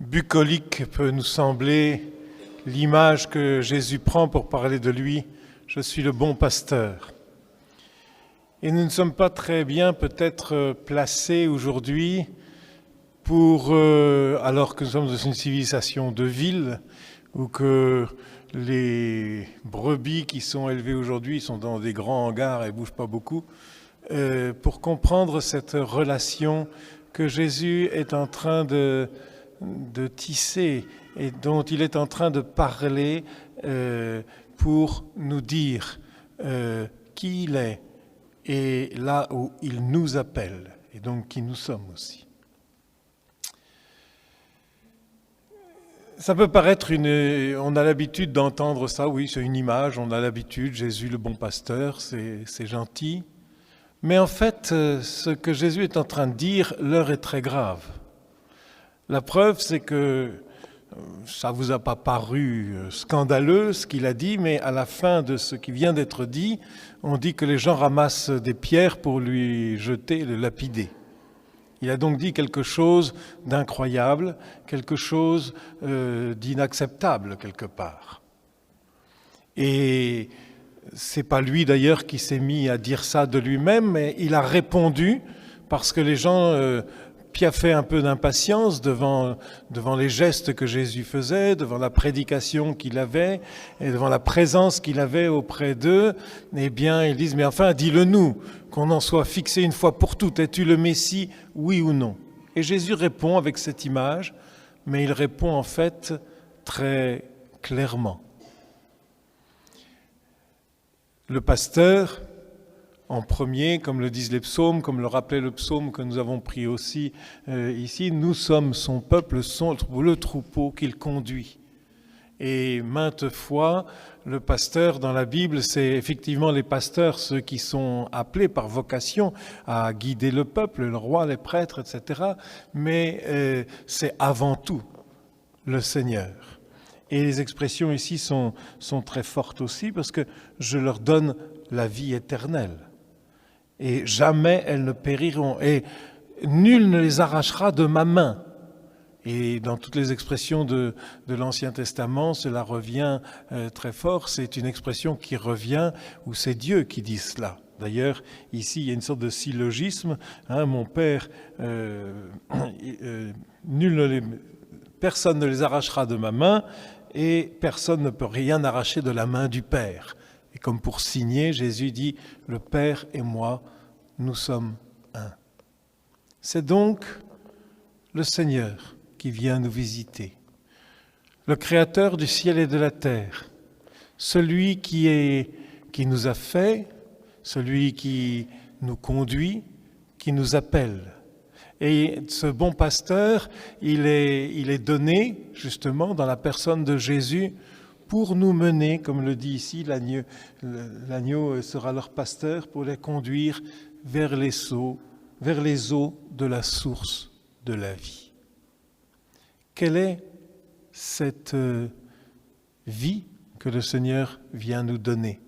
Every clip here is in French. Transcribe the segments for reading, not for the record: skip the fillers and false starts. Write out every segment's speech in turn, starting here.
bucolique peut nous sembler l'image que Jésus prend pour parler de lui. Je suis le bon pasteur. Et nous ne sommes pas très bien peut-être placés aujourd'hui pour, alors que nous sommes dans une civilisation de ville, où que les brebis qui sont élevées aujourd'hui sont dans des grands hangars et ne bougent pas beaucoup, pour comprendre cette relation que Jésus est en train de tisser et dont il est en train de parler pour nous dire qui il est et là où il nous appelle et donc qui nous sommes aussi. Ça peut paraître on a l'habitude d'entendre ça, oui, c'est une image, on a l'habitude, Jésus le bon pasteur, c'est gentil. Mais en fait, ce que Jésus est en train de dire, l'heure est très grave. La preuve, c'est que ça ne vous a pas paru scandaleux ce qu'il a dit, mais à la fin de ce qui vient d'être dit, on dit que les gens ramassent des pierres pour lui jeter, le lapider. Il a donc dit quelque chose d'incroyable, quelque chose d'inacceptable quelque part. Et c'est pas lui d'ailleurs qui s'est mis à dire ça de lui-même, mais il a répondu parce que les gens piaffaient un peu d'impatience devant les gestes que Jésus faisait, devant la prédication qu'il avait et devant la présence qu'il avait auprès d'eux. Eh bien, ils disent, mais enfin, dis-le-nous, qu'on en soit fixé une fois pour toutes. Es-tu le Messie, oui ou non? Et Jésus répond avec cette image, mais il répond en fait très clairement. Le pasteur, en premier, comme le disent les psaumes, comme le rappelait le psaume que nous avons pris aussi ici, nous sommes son peuple, le troupeau qu'il conduit. Et maintes fois, le pasteur dans la Bible, c'est effectivement les pasteurs, ceux qui sont appelés par vocation à guider le peuple, le roi, les prêtres, etc. Mais c'est avant tout le Seigneur. Et les expressions ici sont très fortes aussi parce que je leur donne la vie éternelle. Et jamais elles ne périront. Et nul ne les arrachera de ma main. Et dans toutes les expressions de l'Ancien Testament, cela revient très fort. C'est une expression qui revient où c'est Dieu qui dit cela. D'ailleurs, ici, il y a une sorte de syllogisme. Mon Père, personne ne les arrachera de ma main et personne ne peut rien arracher de la main du Père. Et comme pour signer, Jésus dit, le Père et moi, nous sommes un. C'est donc le Seigneur qui vient nous visiter, le Créateur du ciel et de la terre, celui qui nous a fait, celui qui nous conduit, qui nous appelle. Et ce bon pasteur, il est donné justement dans la personne de Jésus pour nous mener, comme le dit ici, l'agneau sera leur pasteur pour les conduire vers les eaux de la source de la vie. Quelle est cette vie que le Seigneur vient nous donner?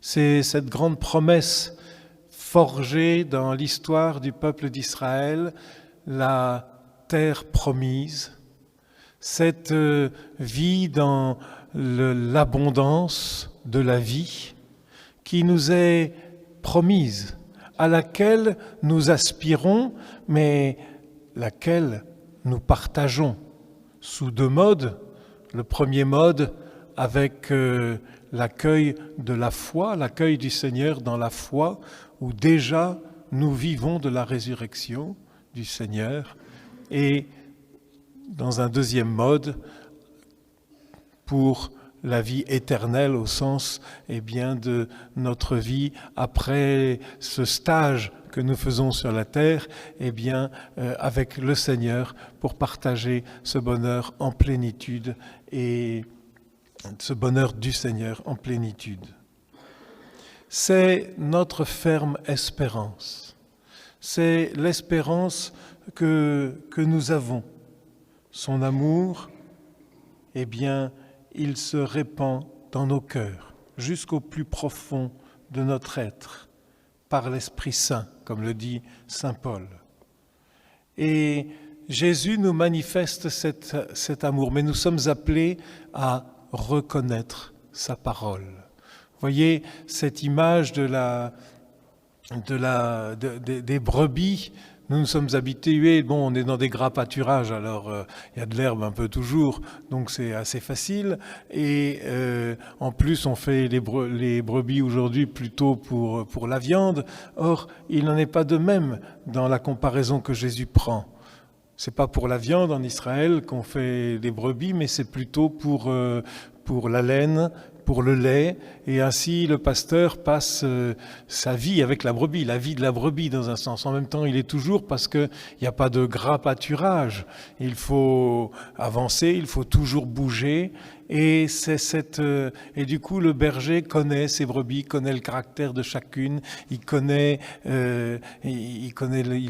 C'est cette grande promesse forgée dans l'histoire du peuple d'Israël, la terre promise, cette vie dans l'abondance de la vie qui nous est promise, à laquelle nous aspirons, mais laquelle nous partageons sous deux modes. Le premier mode avec l'accueil de la foi, l'accueil du Seigneur dans la foi, où déjà nous vivons de la résurrection du Seigneur, et dans un deuxième mode, pour la vie éternelle au sens de notre vie après ce stage que nous faisons sur la terre, avec le Seigneur pour partager ce bonheur en plénitude et ce bonheur du Seigneur en plénitude. C'est notre ferme espérance. C'est l'espérance que nous avons. Son amour, il se répand dans nos cœurs, jusqu'au plus profond de notre être, par l'Esprit Saint, comme le dit saint Paul. Et Jésus nous manifeste cet amour, mais nous sommes appelés à reconnaître sa parole. Vous voyez cette image des brebis. Nous sommes habitués, on est dans des gras pâturages, alors il y a de l'herbe un peu toujours, donc c'est assez facile. Et en plus, on fait les brebis aujourd'hui plutôt pour la viande. Or, il n'en est pas de même dans la comparaison que Jésus prend. C'est pas pour la viande en Israël qu'on fait les brebis, mais c'est plutôt pour la laine, pour le lait, et ainsi le pasteur passe sa vie avec la brebis, la vie de la brebis dans un sens. En même temps, il est toujours, parce qu'il n'y a pas de gras pâturage, il faut avancer, il faut toujours bouger, et du coup le berger connaît ses brebis, connaît le caractère de chacune, il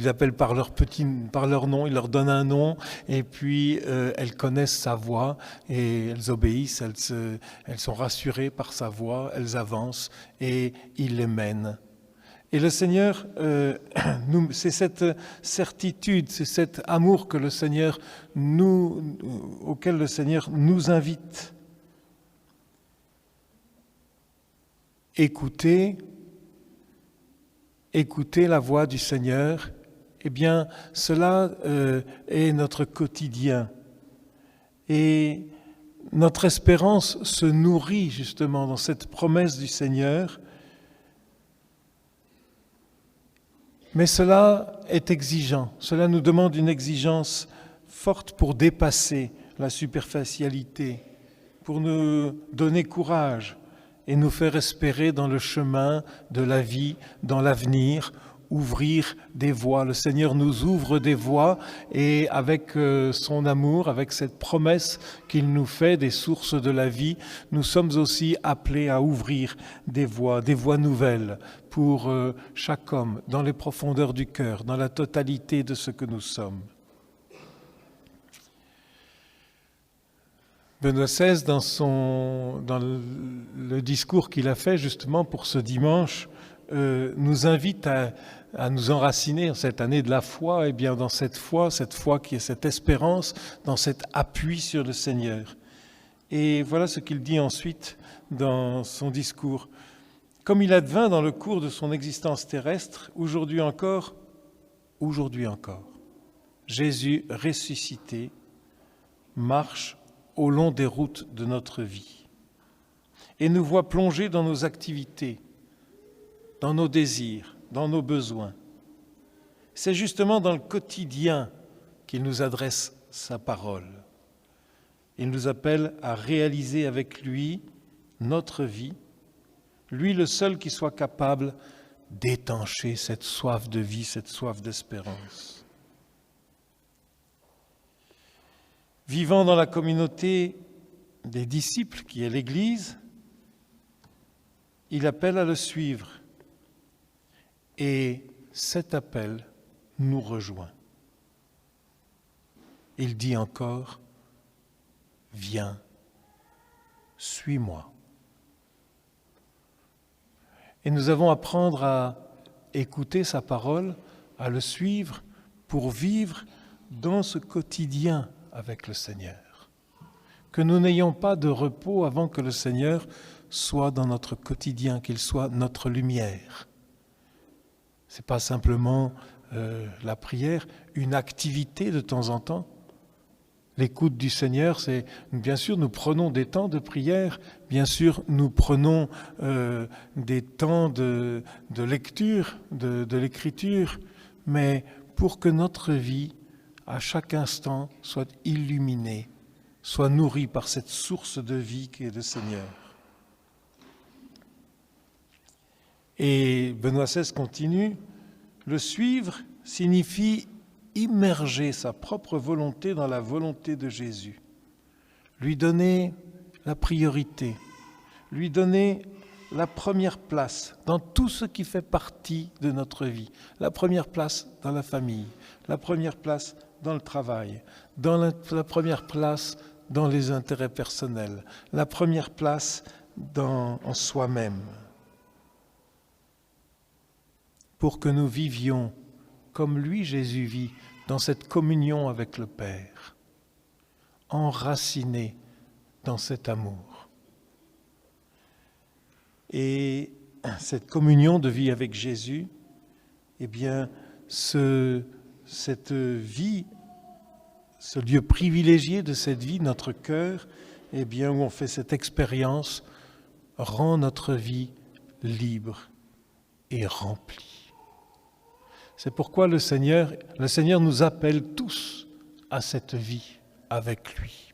appelle par leur nom, il leur donne un nom, et puis elles connaissent sa voix et elles obéissent, elles sont rassurées par sa voix, elles avancent et il les mène. Et le Seigneur, c'est cette certitude, c'est cet amour auquel le Seigneur nous invite. Écoutez la voix du Seigneur, eh bien, cela est notre quotidien. Et notre espérance se nourrit justement dans cette promesse du Seigneur. Mais cela est exigeant, cela nous demande une exigence forte pour dépasser la superficialité, pour nous donner courage et nous faire espérer dans le chemin de la vie, dans l'avenir, ouvrir des voies. Le Seigneur nous ouvre des voies et avec son amour, avec cette promesse qu'il nous fait des sources de la vie, nous sommes aussi appelés à ouvrir des voies nouvelles pour chaque homme, dans les profondeurs du cœur, dans la totalité de ce que nous sommes. Benoît XVI, dans le discours qu'il a fait justement pour ce dimanche, nous invite à nous enraciner en cette année de la foi, et bien dans cette foi qui est cette espérance, dans cet appui sur le Seigneur. Et voilà ce qu'il dit ensuite dans son discours. Comme il advint dans le cours de son existence terrestre, aujourd'hui encore, Jésus ressuscité marche au long des routes de notre vie et nous voit plonger dans nos activités, dans nos désirs, dans nos besoins. C'est justement dans le quotidien qu'il nous adresse sa parole. Il nous appelle à réaliser avec lui notre vie, lui le seul qui soit capable d'étancher cette soif de vie, cette soif d'espérance. Vivant dans la communauté des disciples qui est l'Église, il appelle à le suivre. Et cet appel nous rejoint. Il dit encore, « Viens, suis-moi ». Et nous avons à apprendre à écouter sa parole, à le suivre pour vivre dans ce quotidien avec le Seigneur. Que nous n'ayons pas de repos avant que le Seigneur soit dans notre quotidien, qu'il soit notre lumière. Ce n'est pas simplement la prière, une activité de temps en temps. L'écoute du Seigneur, c'est bien sûr nous prenons des temps de prière, bien sûr nous prenons des temps de lecture, de l'écriture, mais pour que notre vie, à chaque instant, soit illuminée, soit nourrie par cette source de vie qui est le Seigneur. Et Benoît XVI continue, le suivre signifie immerger sa propre volonté dans la volonté de Jésus, lui donner la priorité, lui donner la première place dans tout ce qui fait partie de notre vie, la première place dans la famille, la première place dans le travail, la première place dans les intérêts personnels, la première place en soi-même. Pour que nous vivions comme lui, Jésus vit, dans cette communion avec le Père, enracinés dans cet amour. Et cette communion de vie avec Jésus, eh bien, cette vie, ce lieu privilégié de cette vie, notre cœur, eh bien, où on fait cette expérience, rend notre vie libre et remplie. C'est pourquoi le Seigneur nous appelle tous à cette vie avec lui.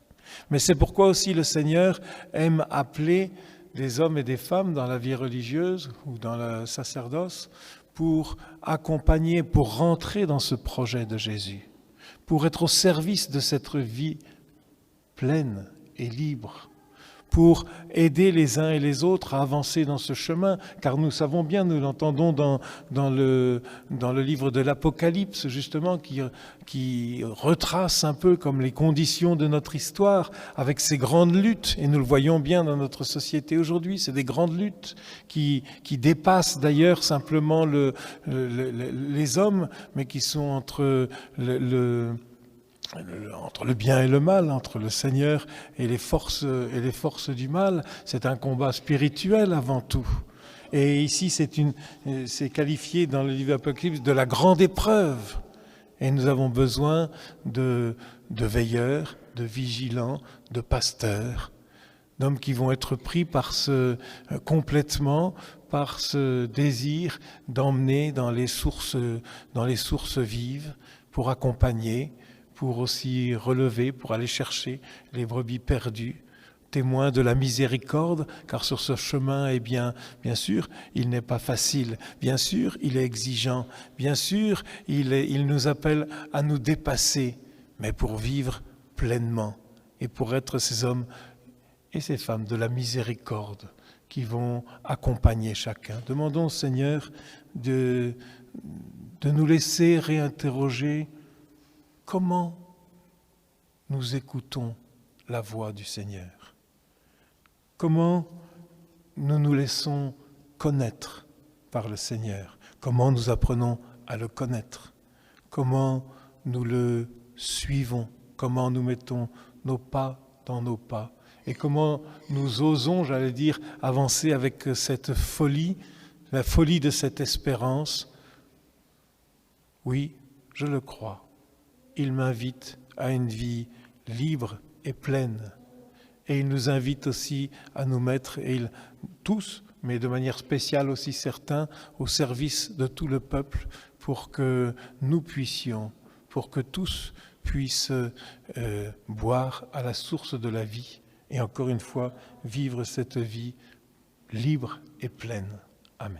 Mais c'est pourquoi aussi le Seigneur aime appeler des hommes et des femmes dans la vie religieuse ou dans le sacerdoce pour accompagner, pour rentrer dans ce projet de Jésus, pour être au service de cette vie pleine et libre, pour aider les uns et les autres à avancer dans ce chemin, car nous savons bien, nous l'entendons dans le livre de l'Apocalypse, justement, qui retrace un peu comme les conditions de notre histoire, avec ces grandes luttes, et nous le voyons bien dans notre société aujourd'hui, c'est des grandes luttes qui dépassent d'ailleurs simplement les hommes, mais qui sont entre le bien et le mal, entre le Seigneur et les forces du mal. C'est un combat spirituel avant tout. Et ici, c'est qualifié dans le livre d'Apocalypse de la grande épreuve. Et nous avons besoin de veilleurs, de vigilants, de pasteurs, d'hommes qui vont être pris complètement par ce désir d'emmener dans les sources vives pour accompagner, pour aussi relever, pour aller chercher les brebis perdues, témoins de la miséricorde, car sur ce chemin, eh bien sûr, il n'est pas facile, bien sûr, il est exigeant, bien sûr, il nous appelle à nous dépasser, mais pour vivre pleinement et pour être ces hommes et ces femmes de la miséricorde qui vont accompagner chacun. Demandons au Seigneur de nous laisser réinterroger comment nous écoutons la voix du Seigneur? Comment nous nous laissons connaître par le Seigneur? Comment nous apprenons à le connaître? Comment nous le suivons? Comment nous mettons nos pas dans nos pas? Et comment nous osons, j'allais dire, avancer avec cette folie, la folie de cette espérance? Oui, je le crois. Il m'invite à une vie libre et pleine. Et il nous invite aussi à nous mettre, tous, mais de manière spéciale aussi certains, au service de tout le peuple pour que nous puissions, pour que tous puissent boire à la source de la vie et encore une fois vivre cette vie libre et pleine. Amen.